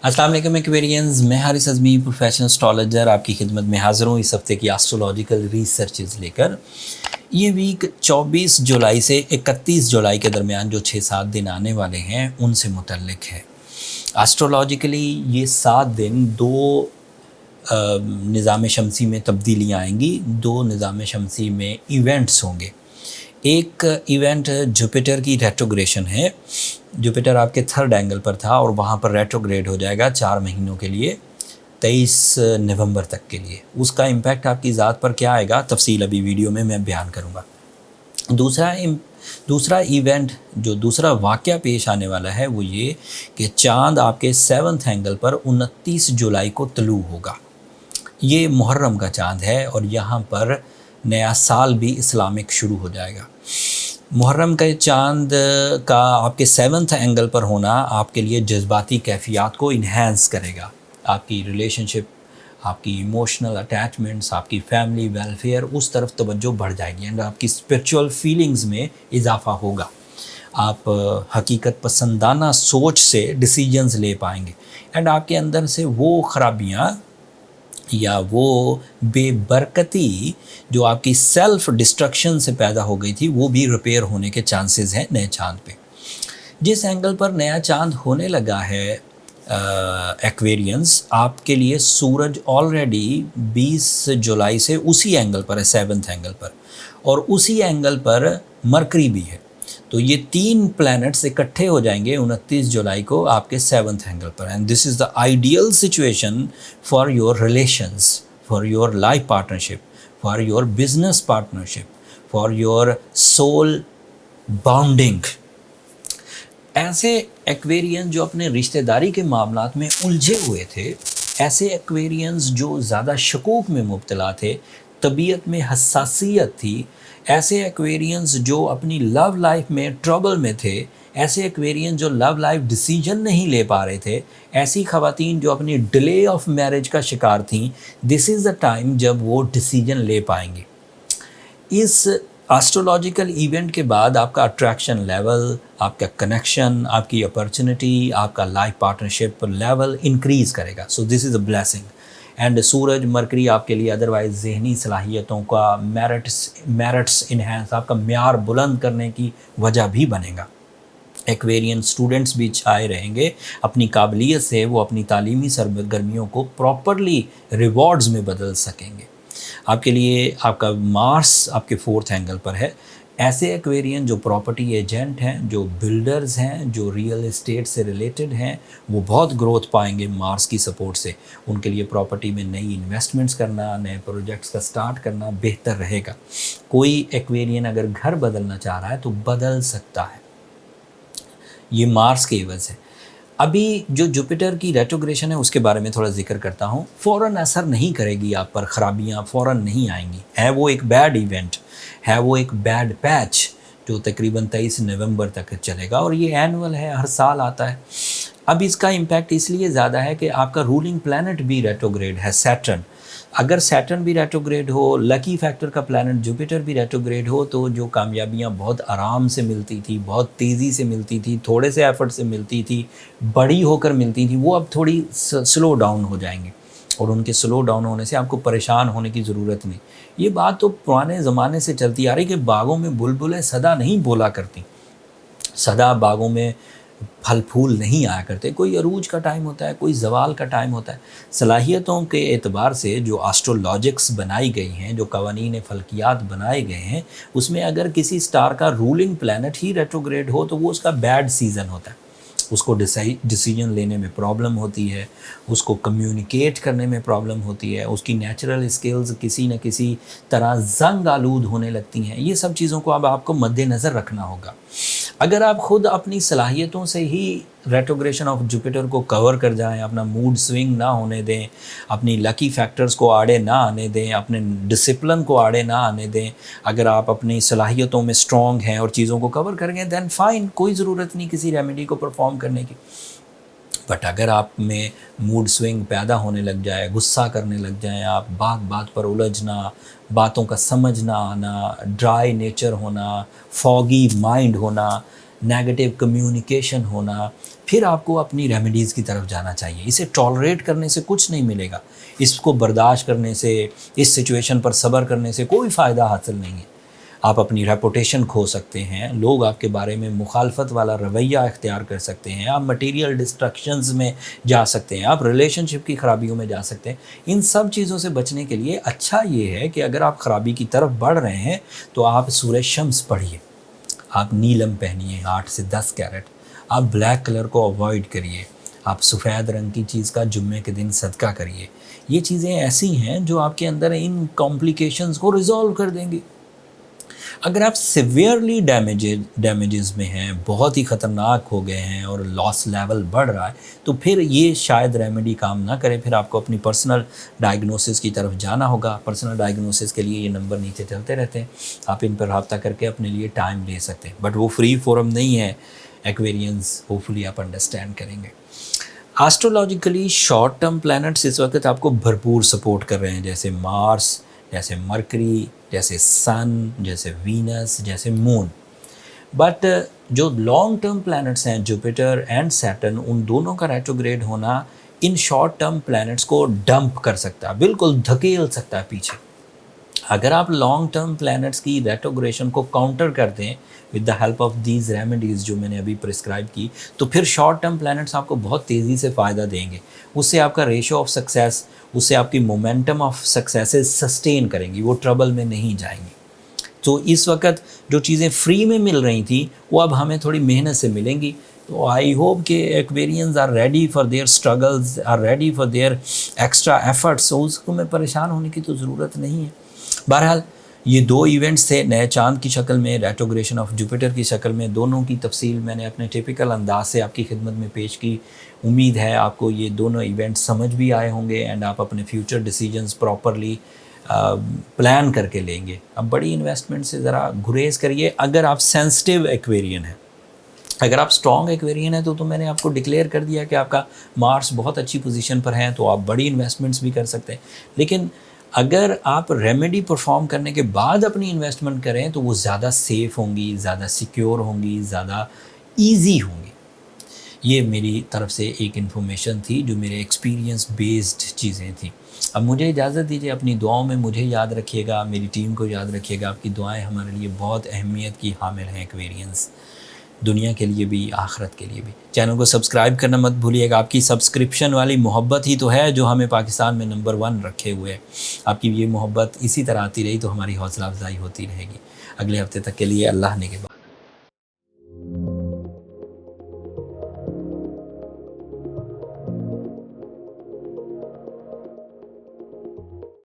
अस्सलाम वालेकुम एक्वेरियंस, मैं हारिस अज़मी प्रोफेशनल एस्ट्रोलॉजर आपकी खिदमत में हाज़िर हूँ इस हफ्ते की एस्ट्रोलॉजिकल रिसर्चेज लेकर। ये वीक 24 जुलाई से 31 जुलाई के दरमियान जो 6-7 दिन आने वाले हैं उनसे मुतल्लिक है। एस्ट्रोलॉजिकली ये 7 दिन दो निज़ाम शमसी में तब्दीलियाँ आएंगी, दो निज़ाम शमसी में इवेंट्स होंगे। एक इवेंट जुपिटर की रेट्रोग्रेशन है। जुपिटर आपके थर्ड एंगल पर था और वहाँ पर रेट्रोग्रेड हो जाएगा 4 महीनों के लिए, 23 नवंबर तक के लिए। उसका इम्पैक्ट आपकी ज़ात पर क्या आएगा, तफसील अभी वीडियो में मैं बयान करूँगा। दूसरा इवेंट, जो दूसरा वाक़या पेश आने वाला है वो ये कि चाँद आपके 7th एंगल पर 29 जुलाई को तलू होगा। ये मुहर्रम का चाँद है और यहाँ पर नया साल भी इस्लामिक शुरू हो जाएगा। मुहर्रम के चाँद का आपके 7th एंगल पर होना आपके लिए जज्बाती कैफियत को इन्हेंस करेगा। आपकी रिलेशनशिप, आपकी इमोशनल अटैचमेंट्स, आपकी फैमिली वेलफेयर, उस तरफ तवज्जो बढ़ जाएगी एंड आपकी स्पिरिचुअल फीलिंग्स में इजाफ़ा होगा। आप हकीकत पसंदाना सोच से डिसीजंस ले पाएंगे एंड आपके अंदर से वो ख़राबियाँ या वो बेबरकती जो आपकी सेल्फ डिस्ट्रक्शन से पैदा हो गई थी वो भी रिपेयर होने के चांसेस हैं नए चांद पे। जिस एंगल पर नया चांद होने लगा है एक्वेरियंस, आपके लिए सूरज ऑलरेडी 20 जुलाई से उसी एंगल पर है, 7th एंगल पर, और उसी एंगल पर मरकरी भी है। तो ये 3 प्लैनेट्स इकट्ठे हो जाएंगे 29 जुलाई को आपके 7th एंगल पर। And this is the ideal situation for your relations, for your life partnership, for your business partnership, for your soul bonding. ऐसे एक्वेरियंस जो अपने रिश्तेदारी के मामलात में उलझे हुए थे, ऐसे एक्वेरियंस जो ज़्यादा शकूक में मुब्तला थे, तबीयत में हसासियत थी, ऐसे एक्वेरियंस जो अपनी लव लाइफ में ट्रबल में थे, ऐसे एक्वेरियंस जो लव लाइफ डिसीजन नहीं ले पा रहे थे, ऐसी ख़वातीन जो अपनी डिले ऑफ मैरिज का शिकार थीं, दिस इज़ द टाइम जब वो डिसीजन ले पाएंगे। इस एस्ट्रोलॉजिकल इवेंट के बाद आपका अट्रैक्शन लेवल, आपका कनेक्शन, आपकी अपॉर्चुनिटी, आपका लाइफ पार्टनरशिप लेवल इंक्रीज़ करेगा। So this is a blessing. And Suraj mercury आपके लिए अदरवाइज़ ज़हनी सलाहियतों का मेरिट्स इन्हेंस, आपका म्यार बुलंद करने की वजह भी बनेगा। एक्वेरियन स्टूडेंट्स भी छाए रहेंगे अपनी काबिलियत से, वो अपनी तालीमी सरगर्मियों को प्रॉपरली रिवॉर्ड्स में बदल सकेंगे। आपके लिए आपका मार्स आपके 4th एंगल पर है। ऐसे एक्वेरियन जो प्रॉपर्टी एजेंट हैं, जो बिल्डर्स हैं, जो रियल एस्टेट से रिलेटेड हैं, वो बहुत ग्रोथ पाएंगे मार्स की सपोर्ट से। उनके लिए प्रॉपर्टी में नई इन्वेस्टमेंट्स करना, नए प्रोजेक्ट्स का स्टार्ट करना बेहतर रहेगा। कोई एक्वेरियन अगर घर बदलना चाह रहा है तो बदल सकता है, ये मार्स के एवज़ है। अभी जो जुपिटर की रेट्रोग्रेशन है उसके बारे में थोड़ा जिक्र करता हूँ। फ़ौरन असर नहीं करेगी आप पर, ख़राबियाँ फ़ौरन नहीं आएंगी। है वो एक बैड इवेंट, है वो एक बैड पैच जो तकरीबन 23 नवंबर तक चलेगा और ये एनुअल है, हर साल आता है। अब इसका इम्पैक्ट इसलिए ज़्यादा है कि आपका रूलिंग प्लैनेट भी रेट्रोग्रेड है, सैटर्न। अगर सैटर्न भी रेट्रोग्रेड हो, लकी फैक्टर का प्लैनेट जुपिटर भी रेट्रोग्रेड हो, तो जो कामयाबियाँ बहुत आराम से मिलती थी, बहुत तेज़ी से मिलती थी, थोड़े से एफर्ट से मिलती थी, बड़ी होकर मिलती थी, वो अब थोड़ी स्लो डाउन हो जाएंगी। और उनके स्लो डाउन होने से आपको परेशान होने की ज़रूरत नहीं। ये बात तो पुराने ज़माने से चलती आ रही कि बागों में बुलबुलें सदा नहीं बोला करती, सदा बागों में फल फूल नहीं आया करते। कोई अरूज का टाइम होता है, कोई ज़वाल का टाइम होता है। सलाहियतों के एतबार से जो एस्ट्रोलॉजिक्स बनाई गई हैं, जो कवानीन फल्कियात बनाए गए हैं, उसमें अगर किसी स्टार का रूलिंग प्लैनेट ही रेट्रोग्रेड हो तो वो उसका बैड सीज़न होता है। उसको डिसीजन लेने में प्रॉब्लम होती है, उसको कम्युनिकेट करने में प्रॉब्लम होती है, उसकी नेचुरल स्किल्स किसी न किसी तरह जंग आलूद होने लगती हैं। ये सब चीज़ों को अब आपको मद्देनज़र रखना होगा। अगर आप ख़ुद अपनी सलाहियतों से ही रेट्रोग्रेशन ऑफ जुपिटर को कवर कर जाएं, अपना मूड स्विंग ना होने दें, अपनी लकी फैक्टर्स को आड़े ना आने दें, अपने डिसिप्लिन को आड़े ना आने दें, अगर आप अपनी सलाहियतों में स्ट्रॉन्ग हैं और चीज़ों को कवर करेंगे, दैन फ़ाइन, कोई ज़रूरत नहीं किसी रेमेडी को परफॉर्म करने की। बट अगर आप में मूड स्विंग पैदा होने लग जाए, गुस्सा करने लग जाएं, आप बात बात पर उलझना, बातों का समझ ना आना, ड्राई नेचर होना, फॉगी माइंड होना, نیگیٹو کمیونیکیشن ہونا، پھر آپ کو اپنی ریمیڈیز کی طرف جانا چاہیے۔ اسے ٹالریٹ کرنے سے کچھ نہیں ملے گا، اس کو برداشت کرنے سے، اس سچویشن پر صبر کرنے سے کوئی فائدہ حاصل نہیں ہے۔ آپ اپنی ریپوٹیشن کھو سکتے ہیں، لوگ آپ کے بارے میں مخالفت والا رویہ اختیار کر سکتے ہیں، آپ مٹیریل ڈسٹرکشنز میں جا سکتے ہیں، آپ ریلیشن شپ کی خرابیوں میں جا سکتے ہیں۔ ان سب چیزوں سے بچنے کے لیے اچھا یہ ہے کہ اگر آپ خرابی کی طرف بڑھ رہے ہیں تو آپ سورہ شمس پڑھیے، آپ نیلم پہنیے 8 سے 10 کیرٹ، آپ بلیک کلر کو اوائڈ کریے، آپ سفید رنگ کی چیز کا جمعے کے دن صدقہ کریے۔ یہ چیزیں ایسی ہیں جو آپ کے اندر ان کمپلیکیشنز کو ریزالو کر دیں گی۔ اگر آپ سیویئرلی ڈیمیجز میں ہیں، بہت ہی خطرناک ہو گئے ہیں اور لاس لیول بڑھ رہا ہے، تو پھر یہ شاید ریمیڈی کام نہ کرے، پھر آپ کو اپنی پرسنل ڈائگنوسس کی طرف جانا ہوگا۔ پرسنل ڈائگنوسس کے لیے یہ نمبر نیچے چلتے رہتے ہیں، آپ ان پر رابطہ کر کے اپنے لیے ٹائم لے سکتے ہیں، بٹ وہ فری فورم نہیں ہے ایکویرینز، ہوپفلی آپ انڈرسٹینڈ کریں گے۔ آسٹرولوجیکلی شارٹ ٹرم پلانٹس اس وقت آپ کو بھرپور سپورٹ کر رہے ہیں، جیسے مارس، جیسے مرکری، جیسے سن، جیسے وینس، جیسے مون۔ بٹ جو لانگ ٹرم پلانٹس ہیں جوپیٹر اینڈ سیٹرن، ان دونوں کا ریٹروگریڈ ہونا ان شارٹ ٹرم پلانٹس کو ڈمپ کر سکتا ہے، بالکل دھکیل سکتا ہے پیچھے۔ اگر آپ لانگ ٹرم پلانٹس کی ریٹروگریشن کو کاؤنٹر کر دیں with the help of these remedies جو میں نے ابھی پرسکرائب کی، تو پھر شارٹ ٹرم پلانٹس آپ کو بہت تیزی سے فائدہ دیں گے۔ اس سے آپ کا ریشو آف سکسیس، اس سے آپ کی مومنٹم آف سکسیسز سسٹین کریں گی، وہ ٹربل میں نہیں جائیں گی۔ تو اس وقت جو چیزیں فری میں مل رہی تھیں وہ اب ہمیں تھوڑی محنت سے ملیں گی۔ تو آئی ہوپ کہ Aquarians are ready for their struggles, are ready for their extra efforts, اس کو میں پریشان ہونے کی تو ضرورت نہیں ہے۔ بہرحال یہ 2 ایونٹس تھے، نئے چاند کی شکل میں، ریٹروگریشن آف جوپیٹر کی شکل میں، دونوں کی تفصیل میں نے اپنے ٹیپیکل انداز سے آپ کی خدمت میں پیش کی۔ امید ہے آپ کو یہ دونوں ایونٹس سمجھ بھی آئے ہوں گے اینڈ آپ اپنے فیوچر ڈیسیجنز پراپرلی پلان کر کے لیں گے۔ اب بڑی انویسٹمنٹ سے ذرا گریز کریے اگر آپ سینسٹیو ایکویرین ہیں۔ اگر آپ اسٹرانگ ایکویرین ہیں تو میں نے آپ کو ڈکلیئر کر دیا کہ آپ کا مارس بہت اچھی پوزیشن پر ہے، تو آپ بڑی انویسٹمنٹس بھی کر سکتے ہیں۔ لیکن اگر آپ ریمیڈی پرفارم کرنے کے بعد اپنی انویسٹمنٹ کریں تو وہ زیادہ سیف ہوں گی، زیادہ سیکیور ہوں گی، زیادہ ایزی ہوں گی۔ یہ میری طرف سے ایک انفارمیشن تھی جو میرے ایکسپیرینس بیسڈ چیزیں تھیں۔ اب مجھے اجازت دیجیے، اپنی دعاؤں میں مجھے یاد رکھیے گا، میری ٹیم کو یاد رکھیے گا۔ آپ کی دعائیں ہمارے لیے بہت اہمیت کی حامل ہیں ایکویرینس، دنیا کے لیے بھی، آخرت کے لیے بھی۔ چینل کو سبسکرائب کرنا مت بھولیے گا، آپ کی سبسکرپشن والی محبت ہی تو ہے جو ہمیں پاکستان میں نمبر 1 رکھے ہوئے ہے۔ آپ کی یہ محبت اسی طرح آتی رہی تو ہماری حوصلہ افزائی ہوتی رہے گی۔ اگلے ہفتے تک کے لیے اللہ نگہبان۔